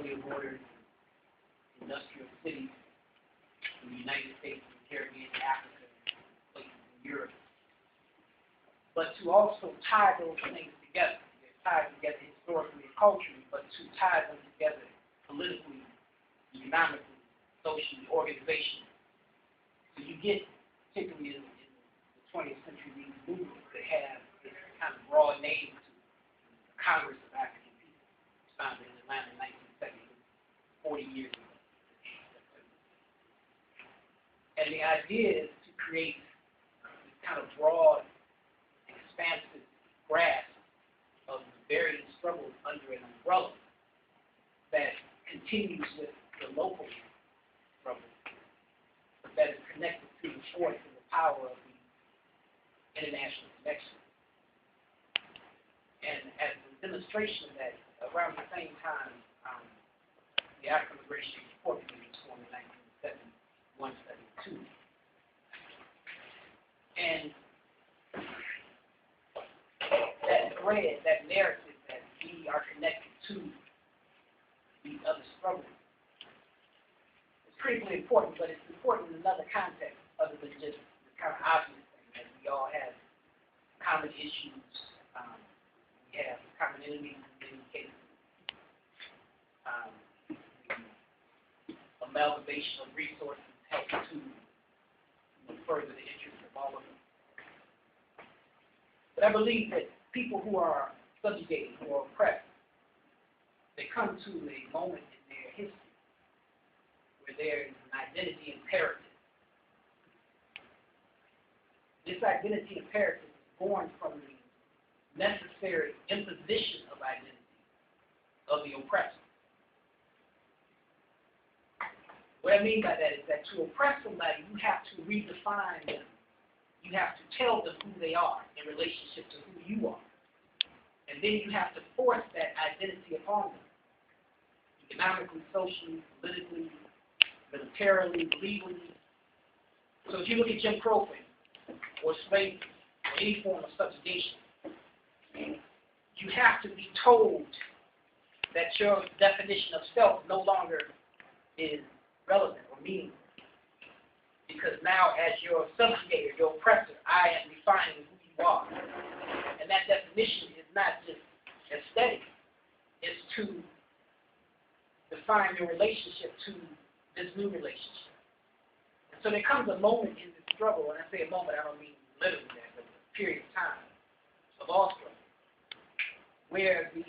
colonial borders, industrial cities in the United States, the Caribbean, Africa, places in Europe. But to also tie those things together. They're tied together historically and culturally, but to tie them together politically, economically, socially, organizationally. So you get, particularly in the 20th century, these movements that have this kind of broad name to Congress of African People, founded in Atlanta in 1970, 40 years ago. And the idea is to create this kind of broad, expansive grasp of the various struggles under an umbrella that continues with the local struggle, but that is connected to the force and the power of the international connection. And as a demonstration of that, around the same time, the African Liberation Support Committee was formed in 1971-72. And that thread, that narrative that we are connected to these other struggles is critically important, but it's important in another context other than just the kind of obvious thing that we all have common issues, we have common enemies in many cases, the amalgamation of resources helps to further the interests of all of them. But I believe that people who are subjugated, who are oppressed, they come to a moment in their history where there is an identity imperative. This identity imperative is born from the necessary imposition of identity of the oppressor. What I mean by that is that to oppress somebody, you have to redefine them. You have to tell them who they are in relationship to who you are. And then you have to force that identity upon them. Economically, socially, politically, militarily, legally. So if you look at Jim Crow or slavery or any form of subjugation, you have to be told that your definition of self no longer is relevant or meaningful. Because now, as your subjugator, your oppressor, I am defining who you are. And that definition is not just aesthetic, it's to define your relationship to this new relationship. And so there comes a moment in this struggle, and I say a moment, I don't mean literally that, but a period of time of all struggle, where the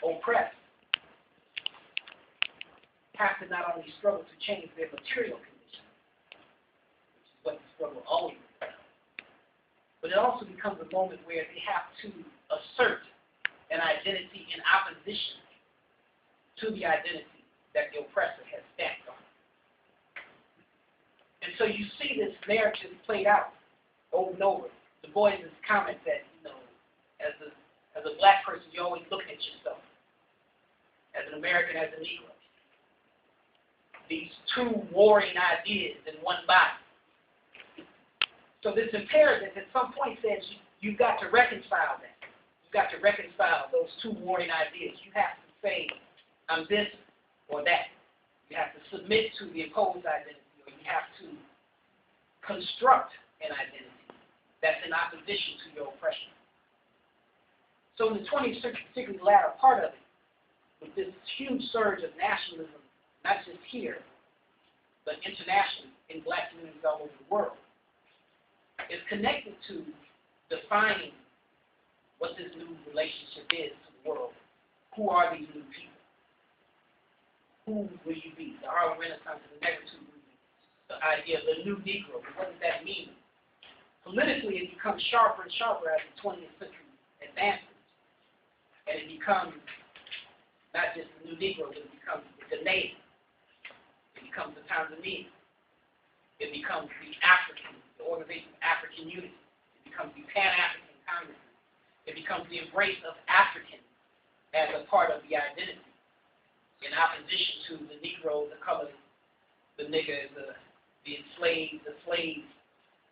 oppressed have to not only struggle to change their material condition, which is what the struggle always is, but it also becomes a moment where they have to assert an identity in opposition to the identity that the oppressor has stacked on. And so you see this narrative played out over and over. Du Bois' comment that, as a black person, you're always looking at yourself. As an American, as a Negro. These two warring ideas in one body. So this imperative at some point says you've got to reconcile that. You've got to reconcile those two warring ideas. You have to say, I'm this or that. You have to submit to the imposed identity, or you have to construct an identity that's in opposition to your oppression. So in the 20th century, particularly the latter part of it, with this huge surge of nationalism, not just here, but internationally in black communities all over the world, is connected to defining what this new relationship is to the world. Who are these new people? Who will you be? The Harlem Renaissance and the Negritude movement, the idea of the new Negro. What does that mean? Politically, it becomes sharper and sharper as the 20th century advances. And it becomes not just the new Negro, but it becomes the native. It becomes the Tanzanian. It becomes the African, the Organization of African Unity. It becomes the Pan-African Congress. It becomes the embrace of African as a part of the identity, in opposition to the Negro, the colored, the nigger, the enslaved, the slaves.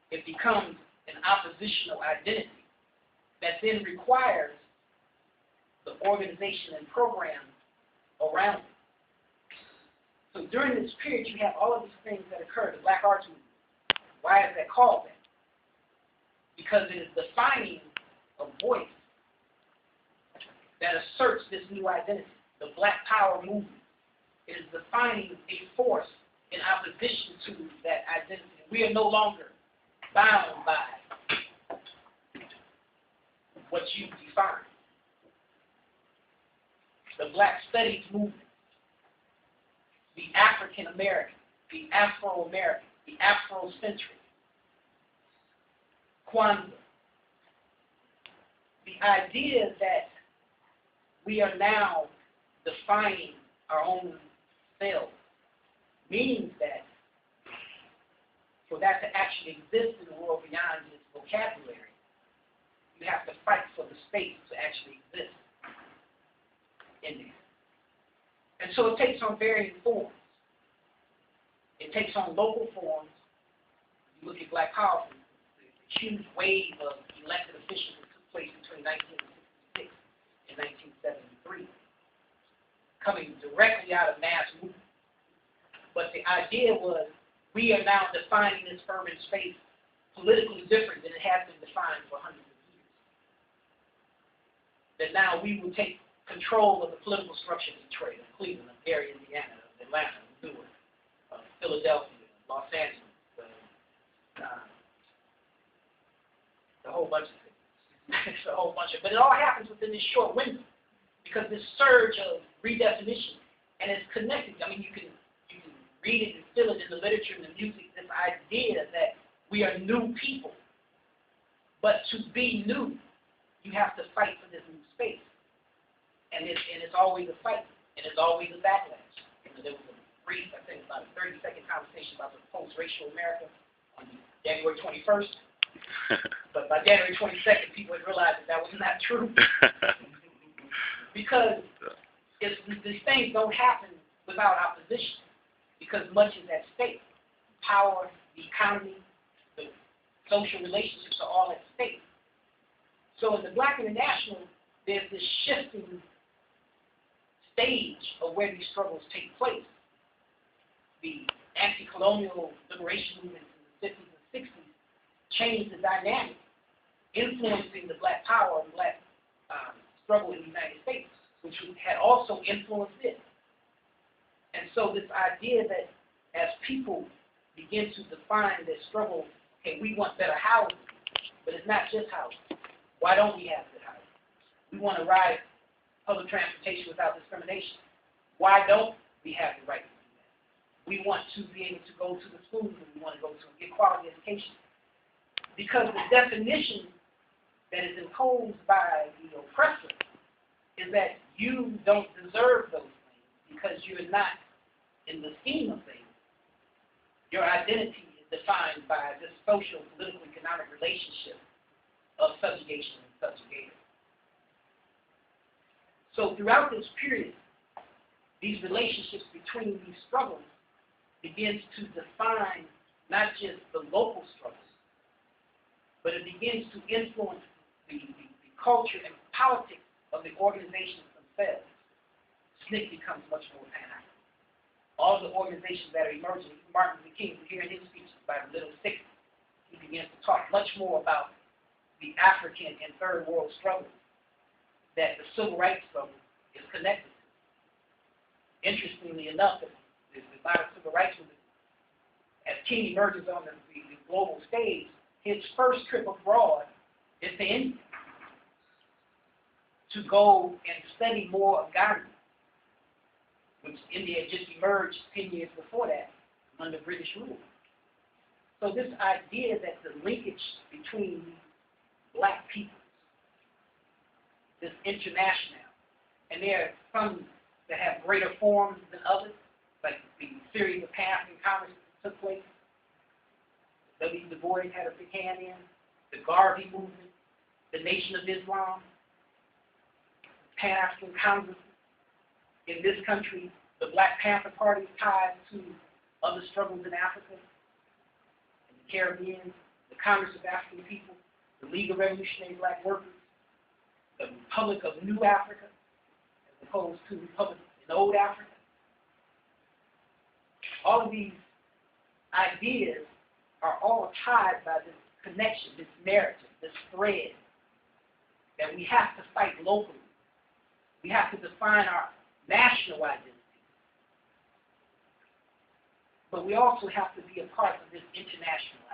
It becomes an oppositional identity that then requires the organization and program around it So during this period, you have all of these things that occur. The Black Arts Movement. Why is that called that? Because it is defining a voice that asserts this new identity. The Black Power movement is defining a force in opposition to that identity. We are no longer bound by what you define. The Black Studies movement, the African American, the Afro-American, the Afrocentric, Kwanzaa. The idea that we are now defining our own selves means that for that to actually exist in the world beyond its vocabulary, you have to fight for the space to actually exist in there. And so it takes on varying forms. It takes on local forms. You look at Black Power, the huge wave of elected officials that took place between 1966 and 1973, coming directly out of mass movement. But the idea was we are now defining this urban space politically different than it has been defined for hundreds of years. That now we will take control of the political structure of Detroit, of Cleveland, of Gary, Indiana, of Atlanta, of Newark, of Philadelphia, Los Angeles, a whole bunch of things. It's a whole bunch of, but it all happens within this short window because this surge of redefinition, and it's connected. I mean, you can read it and feel it in the literature and the music, this idea that we are new people. But to be new, you have to fight for this new space. And it's always a fight, and it's always a backlash. There was a brief, I think about a 30-second conversation about the post-racial America on January 21st. But by January 22nd, people had realized that was not true. Because these things don't happen without opposition. Because much is at stake. Power, the economy, the social relationships are all at stake. So in the Black International, there's this shifting stage of where these struggles take place. The anti-colonial liberation movements in the 50s and 60s changed the dynamic, influencing the Black power and Black struggle in the United States, which had also influenced it. And so this idea that as people begin to define their struggle, okay, we want better housing, but it's not just housing. Why don't we have good housing? We want to ride public transportation without discrimination. Why don't we have the right to do that? We want to be able to go to the schools that we want to go to and get quality education. Because the definition that is imposed by the oppressor is that you don't deserve those things because you're not in the scheme of things. Your identity is defined by this social, political, economic relationship of subjugation and subjugator. So throughout this period, these relationships between these struggles begins to define not just the local struggles, but it begins to influence the culture and politics of the organizations themselves. SNCC becomes much more pan-African. All the organizations that are emerging, Martin Luther King, here in his speeches by the Little 60s, he begins to talk much more about the African and third world struggles that the civil rights struggle is connected to. Interestingly enough, the modern civil rights movement, as King emerges on the global stage, his first trip abroad is to India to go and study more of Ghana, which India had just emerged 10 years before that under British rule. So this idea that the linkage between Black peoples, this international, and there are some that have greater forms than others, like the series of Pan-African Congress that took place. W. Du Bois had a big hand in, the Garvey movement, the Nation of Islam, Pan-African Congress. In this country, the Black Panther Party is tied to other struggles in Africa, in the Caribbean, the Congress of African People, the League of Revolutionary Black Workers, the Republic of New Africa, as opposed to the Republic in Old Africa. All of these ideas are all tied by this connection, this narrative, this thread that we have to fight locally. We have to define our national identity. But we also have to be a part of this international